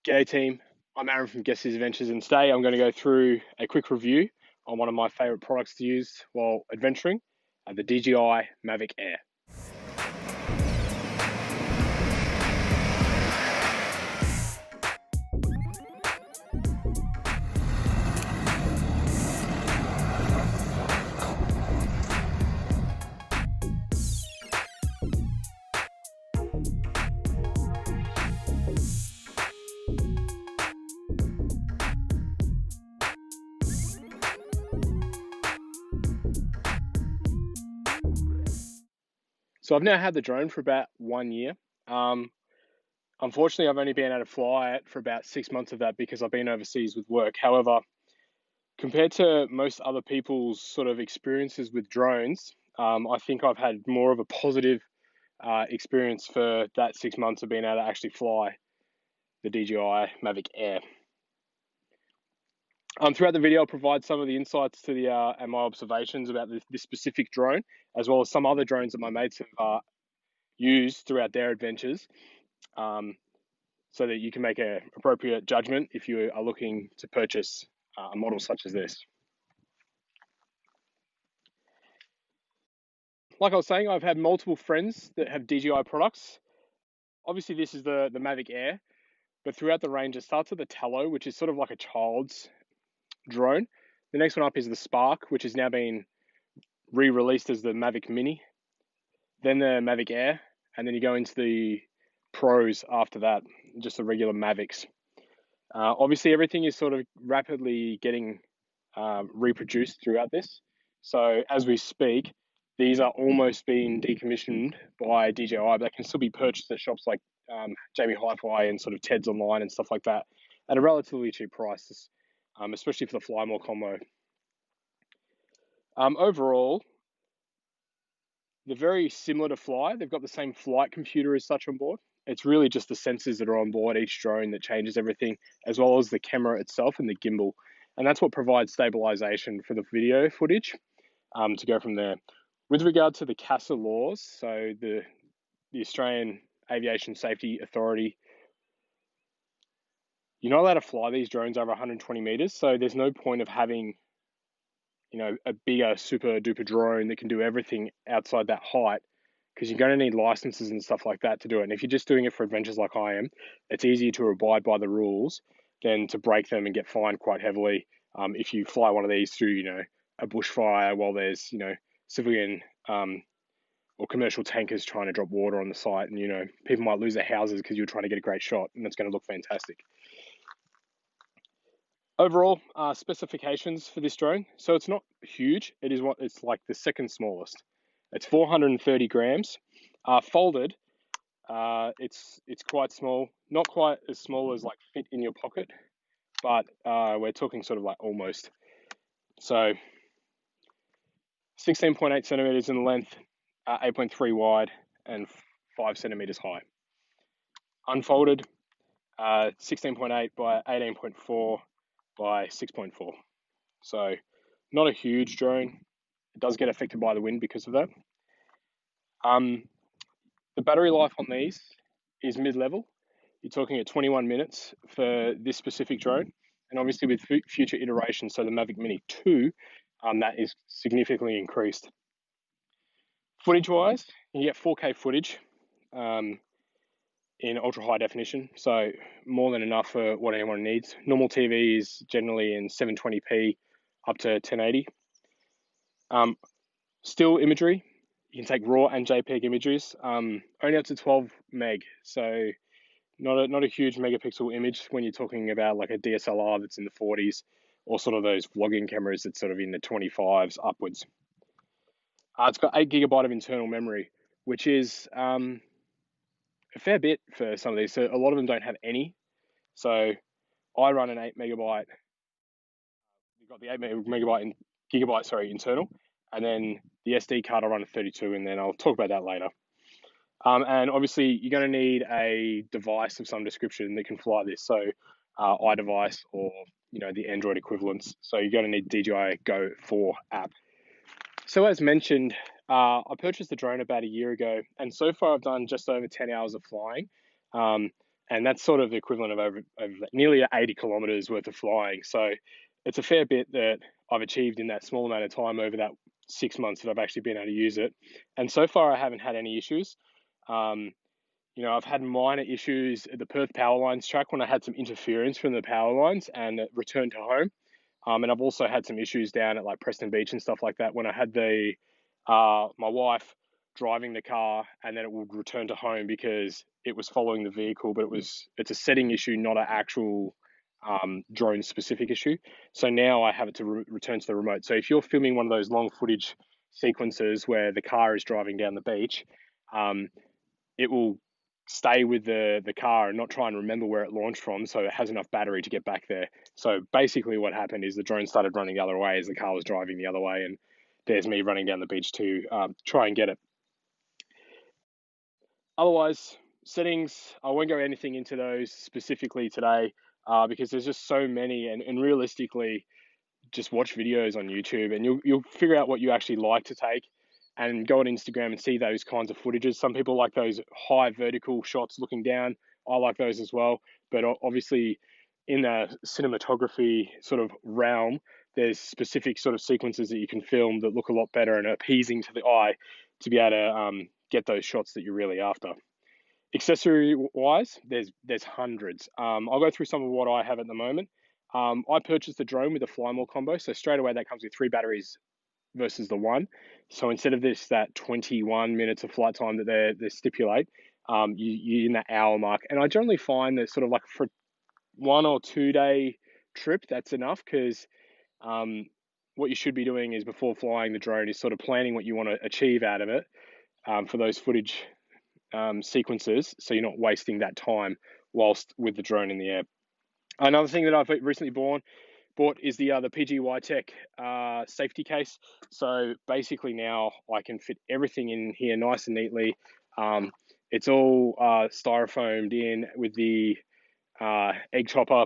G'day team, I'm Aaron from Guestys Adventures, and today I'm going to go through a quick review on one of my favourite products to use while adventuring, the DJI Mavic Air. So I've now had the drone for about 1 year. Unfortunately, I've only been able to fly it for about 6 months of that because I've been overseas with work. However, compared to most other people's sort of experiences with drones, I think I've had more of a positive experience for that 6 months of being able to actually fly the DJI Mavic Air. Throughout the video, I'll provide some of the insights to the and my observations about this specific drone, as well as some other drones that my mates have used throughout their adventures, so that you can make an appropriate judgment if you are looking to purchase a model such as this. Like I was saying, I've had multiple friends that have DJI products. Obviously, this is the Mavic Air, but throughout the range, it starts with the Tallow, which is sort of like a child's drone. The next one up is the Spark, which has now been re-released as the Mavic Mini. Then the Mavic Air, and then you go into the Pros after that, just the regular Mavics. Obviously, everything is sort of rapidly getting reproduced throughout this. So as we speak, these are almost being decommissioned by DJI, but they can still be purchased at shops like Jamie Hi-Fi and sort of Ted's Online and stuff like that at a relatively cheap price, especially for the Fly More combo. Overall, they're very similar to Fly. They've got the same flight computer as such on board. It's really just the sensors that are on board each drone that changes everything, as well as the camera itself and the gimbal. And that's what provides stabilization for the video footage to go from there. With regard to the CASA laws, so the Australian Aviation Safety Authority, you're not allowed to fly these drones over 120 meters. So there's no point of having, a bigger super duper drone that can do everything outside that height, because you're going to need licenses and stuff like that to do it. And if you're just doing it for adventures like I am, it's easier to abide by the rules than to break them and get fined quite heavily if you fly one of these through, a bushfire while there's, civilian or commercial tankers trying to drop water on the site, and, people might lose their houses because you're trying to get a great shot, and it's going to look fantastic. Overall, specifications for this drone. So it's not huge. It's like the second smallest. It's 430 grams. Folded, it's quite small. Not quite as small as like fit in your pocket, but we're talking sort of like almost. So 16.8 centimeters in length, 8.3 wide, and 5 centimeters high. Unfolded, 16.8 by 18.4 by 6.4. So not a huge drone. It does get affected by the wind because of that. The battery life on these is mid-level. You're talking at 21 minutes for this specific drone. And obviously with future iterations, so the Mavic Mini 2, that is significantly increased. Footage-wise, you get 4K footage in ultra-high definition, so more than enough for what anyone needs. Normal TV is generally in 720p up to 1080. Still imagery, you can take RAW and JPEG images, only up to 12 meg, so not a huge megapixel image when you're talking about like a DSLR that's in the 40s, or sort of those vlogging cameras that's sort of in the 25s upwards. It's got 8 GB of internal memory, which is a fair bit for some of these. So a lot of them don't have any. So I run an 8 megabyte. You've got the 8 gigabyte internal, and then the SD card I run a 32, and then I'll talk about that later. And obviously you're going to need a device of some description that can fly this. So iDevice or the Android equivalents. So you're going to need DJI Go 4 app. So as mentioned, I purchased the drone about a year ago, and so far I've done just over 10 hours of flying. and that's sort of the equivalent of over nearly 80 kilometers worth of flying. So it's a fair bit that I've achieved in that small amount of time over that 6 months that I've actually been able to use it. And so far, I haven't had any issues. I've had minor issues at the Perth power lines track when I had some interference from the power lines and it returned to home. And I've also had some issues down at like Preston Beach and stuff like that when I had my wife driving the car and then it would return to home because it was following the vehicle, but it's a setting issue, not an actual drone specific issue. So now I have it to return to the remote. So if you're filming one of those long footage sequences where the car is driving down the beach, it will stay with the car and not try and remember where it launched from, so it has enough battery to get back there. So basically what happened is the drone started running the other way as the car was driving the other way, and there's me running down the beach to try and get it. Otherwise, settings, I won't go anything into those specifically today because there's just so many, and realistically, just watch videos on YouTube and you'll figure out what you actually like to take, and go on Instagram and see those kinds of footages. Some people like those high vertical shots looking down. I like those as well. But obviously, in the cinematography sort of realm, there's specific sort of sequences that you can film that look a lot better and are appeasing to the eye to be able to get those shots that you're really after. Accessory wise, there's hundreds. I'll go through some of what I have at the moment. I purchased the drone with a fly more combo, so straight away that comes with 3 batteries versus the 1. So instead of that 21 minutes of flight time that they stipulate, you're in that hour mark. And I generally find that sort of like for 1 or 2 day trip, that's enough, because what you should be doing is before flying the drone is sort of planning what you want to achieve out of it for those footage sequences, so you're not wasting that time whilst with the drone in the air. Another thing that I've recently bought is the PGY Tech safety case. So basically now I can fit everything in here nice and neatly. It's all styrofoamed in with the egg chopper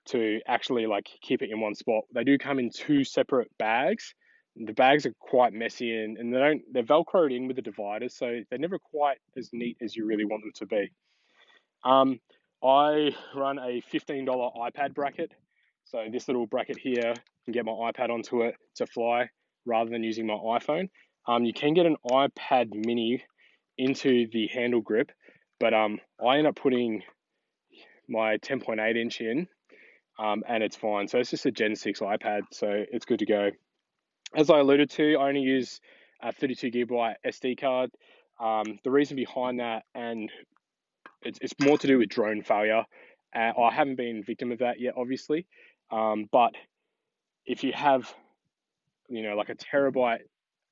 to actually like keep it in one spot. They do come in 2 separate bags. The bags are quite messy and they're velcroed in with the dividers, so they're never quite as neat as you really want them to be. I run a $15 iPad bracket. So this little bracket here can get my iPad onto it to fly rather than using my iPhone. You can get an iPad mini into the handle grip, but I end up putting my 10.8 inch in and it's fine. So it's just a Gen 6 iPad, so it's good to go. As I alluded to, I only use a 32 gigabyte SD card. The reason behind that, and it's more to do with drone failure. I haven't been victim of that yet, obviously. But if you have, like a terabyte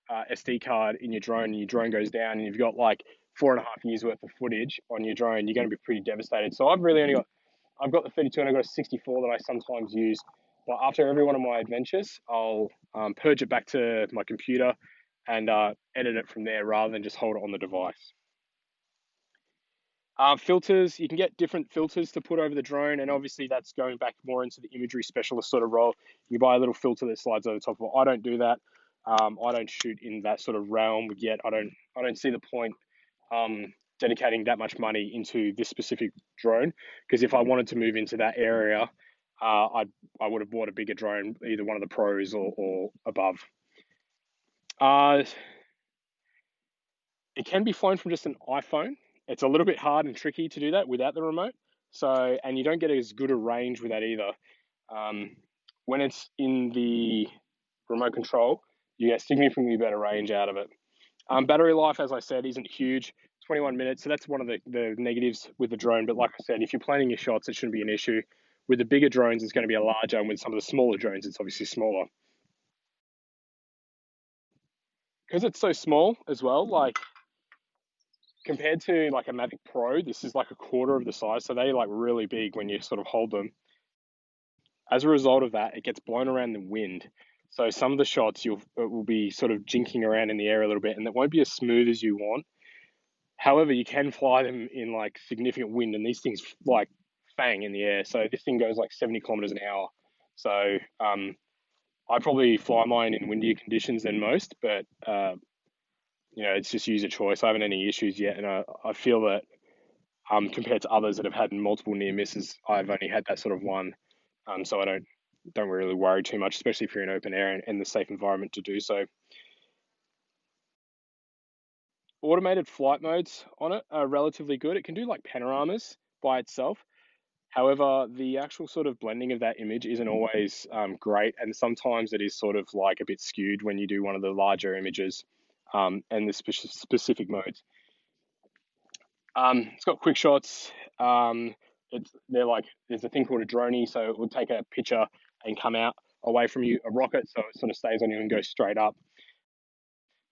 SD card in your drone and your drone goes down and you've got like 4.5 years worth of footage on your drone, you're going to be pretty devastated. So I've got the 32 and I've got a 64 that I sometimes use. But after every one of my adventures, I'll purge it back to my computer and edit it from there rather than just hold it on the device. Filters, you can get different filters to put over the drone, and obviously that's going back more into the imagery specialist sort of role. You buy a little filter that slides over the top of it. I don't do that. I don't shoot in that sort of realm yet. I don't see the point dedicating that much money into this specific drone, because if I wanted to move into that area, I would have bought a bigger drone, either one of the pros or above. It can be flown from just an iPhone. It's a little bit hard and tricky to do that without the remote. So, and you don't get as good a range with that either. When it's in the remote control, you get significantly better range out of it. Battery life, as I said, isn't huge, 21 minutes. So that's one of the negatives with the drone. But like I said, if you're planning your shots, it shouldn't be an issue. With the bigger drones, it's going to be a larger, and with some of the smaller drones, it's obviously smaller. Because it's so small as well, like compared to like a Mavic Pro, this is like a quarter of the size. So they like really big when you sort of hold them. As a result of that, it gets blown around the wind. So some of the shots it will be sort of jinking around in the air a little bit, and it won't be as smooth as you want. However, you can fly them in like significant wind, and these things like bang in the air. So this thing goes like 70 kilometers an hour. So I probably fly mine in windier conditions than most, but it's just user choice. I haven't any issues yet, and I feel that compared to others that have had multiple near misses. I've only had that sort of one, so I don't really worry too much, especially if you're in open air and the safe environment to do so. Automated flight modes on it are relatively good. It can do like panoramas by itself. However, the actual sort of blending of that image isn't always great, and sometimes it is sort of like a bit skewed when you do one of the larger images and the specific modes. It's got quick shots. There's a thing called a droney, so it will take a picture and come out away from you, a rocket, so it sort of stays on you and goes straight up.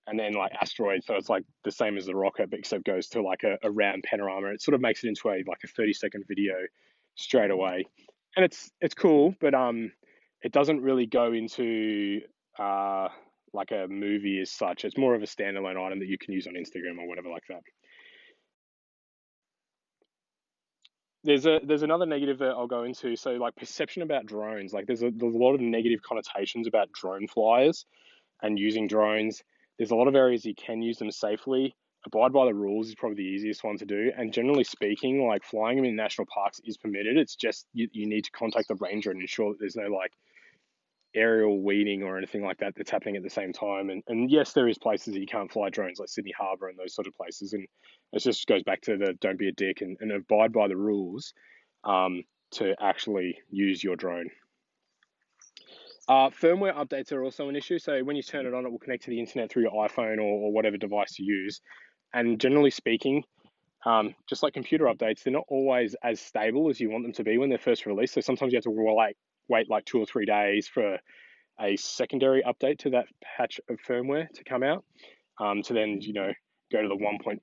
And then like asteroid, so it's like the same as the rocket, but except goes to like a round panorama. It sort of makes it into a 30-second video straight away, and it's cool, but it doesn't really go into like a movie as such. It's more of a standalone item that you can use on Instagram or whatever like that. There's another negative that I'll go into. So like perception about drones, like there's a lot of negative connotations about drone flyers and using drones. There's a lot of areas you can use them safely. Abide by the rules is probably the easiest one to do. And generally speaking, like flying them in national parks is permitted. It's just you need to contact the ranger and ensure that there's no like aerial weeding or anything like that that's happening at the same time. And yes, there is places that you can't fly drones, like Sydney Harbour and those sort of places. And it just goes back to the don't be a dick and abide by the rules to actually use your drone. Firmware updates are also an issue. So when you turn it on, it will connect to the internet through your iPhone or whatever device you use. And generally speaking, just like computer updates, they're not always as stable as you want them to be when they're first released. So sometimes you have to wait like 2 or 3 days for a secondary update to that patch of firmware to come out, to then go to the 1.1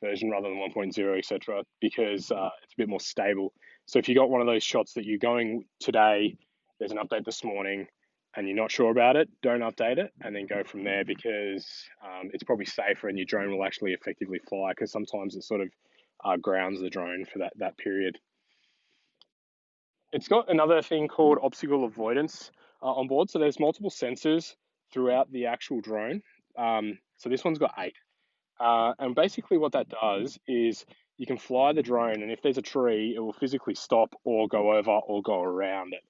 version rather than 1.0, etc., because it's a bit more stable. So if you got one of those shots that you're going today, there's an update this morning, and you're not sure about it, don't update it, and then go from there, because it's probably safer and your drone will actually effectively fly, because sometimes it sort of grounds the drone for that period. It's got another thing called obstacle avoidance on board. So there's multiple sensors throughout the actual drone. So this one's got 8. And basically what that does is you can fly the drone, and if there's a tree, it will physically stop or go over or go around it.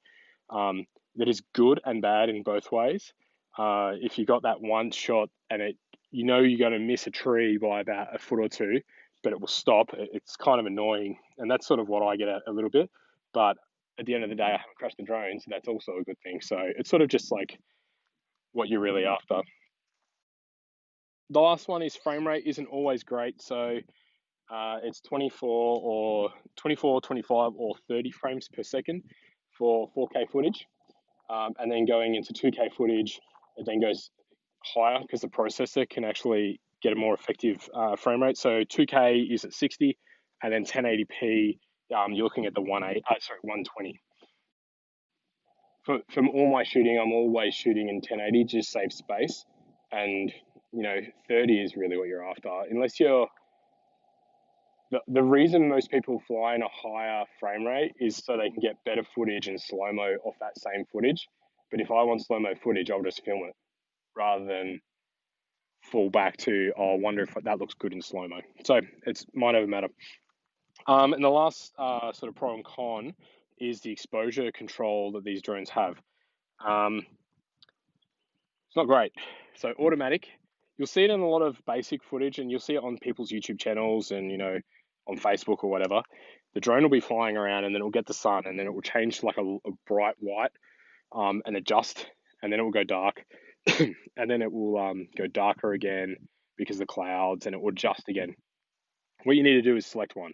That is good and bad in both ways. If you got that one shot and you're going to miss a tree by about a foot or two, but it will stop, it's kind of annoying. And that's sort of what I get a little bit. But at the end of the day, I haven't crashed the drone, so that's also a good thing. So it's sort of just like what you're really after. The last one is frame rate isn't always great. So it's 24, 25, or 30 frames per second for 4K footage. And then going into 2K footage, it then goes higher because the processor can actually get a more effective frame rate. So 2K is at 60, and then 1080p, you're looking at the 120. From all my shooting, I'm always shooting in 1080, just save space. And 30 is really what you're after, unless you're. The reason most people fly in a higher frame rate is so they can get better footage and slow-mo off that same footage. But if I want slow-mo footage, I'll just film it rather than fall back to, I wonder if that looks good in slow-mo. So it's might over matter. And the last sort of pro and con is the exposure control that these drones have. It's not great. So automatic, you'll see it in a lot of basic footage, and you'll see it on people's YouTube channels and on Facebook or whatever. The drone will be flying around, and then it will get the sun, and then it will change to like a bright white, and adjust, and then it will go dark, and then it will go darker again because of the clouds, and it will adjust again. What you need to do is select one.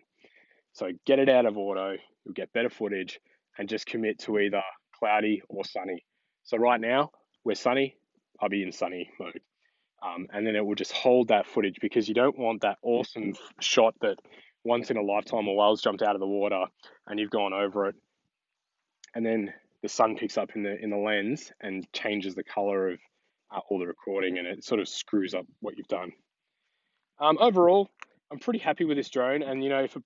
So get it out of auto, you'll get better footage, and just commit to either cloudy or sunny. So right now, we're sunny, I'll be in sunny mode. And then it will just hold that footage, because you don't want that awesome shot that once in a lifetime a whale's jumped out of the water and you've gone over it, and then the sun picks up in the lens and changes the color of all the recording, and it sort of screws up what you've done. Overall, I'm pretty happy with this drone, and if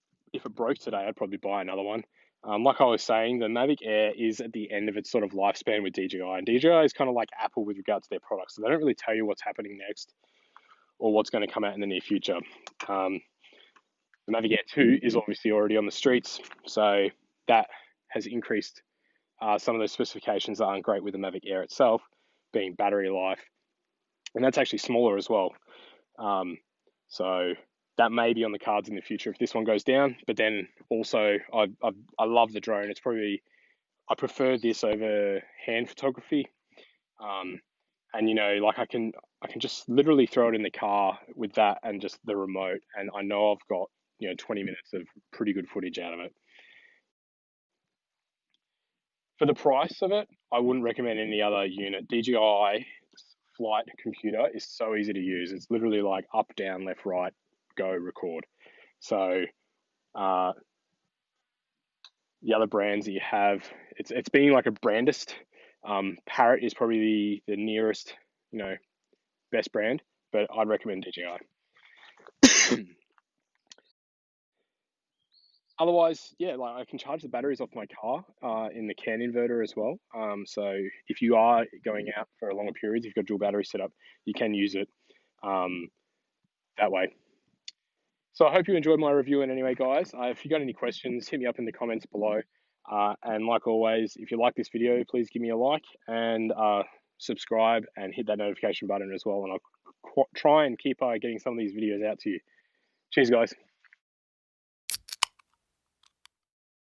it broke today, I'd probably buy another one. Like I was saying, the Mavic Air is at the end of its sort of lifespan with DJI, and DJI is kind of like Apple with regards to their products. So they don't really tell you what's happening next or what's going to come out in the near future. The Mavic Air 2 is obviously already on the streets, so that has increased some of those specifications that aren't great with the Mavic Air itself, being battery life, and that's actually smaller as well. So that may be on the cards in the future if this one goes down. But then also, I love the drone. It's probably, I prefer this over hand photography. And like I can just literally throw it in the car with that and just the remote, and I know I've got 20 minutes of pretty good footage out of it. For the price of it, I wouldn't recommend any other unit. DJI flight computer is so easy to use. It's literally like up, down, left, right, go, record. So uh, the other brands that you have, it's being like a brandist. Parrot is probably the nearest, best brand, but I'd recommend DJI. Otherwise, yeah, like I can charge the batteries off my car in the CAN inverter as well. So if you are going out for a longer period, if you've got dual battery set up, you can use it um, that way. So I hope you enjoyed my review in anyway, guys. If you got any questions, hit me up in the comments below. And like always, if you like this video, please give me a like and subscribe and hit that notification button as well. And I'll try and keep getting some of these videos out to you. Cheers, guys.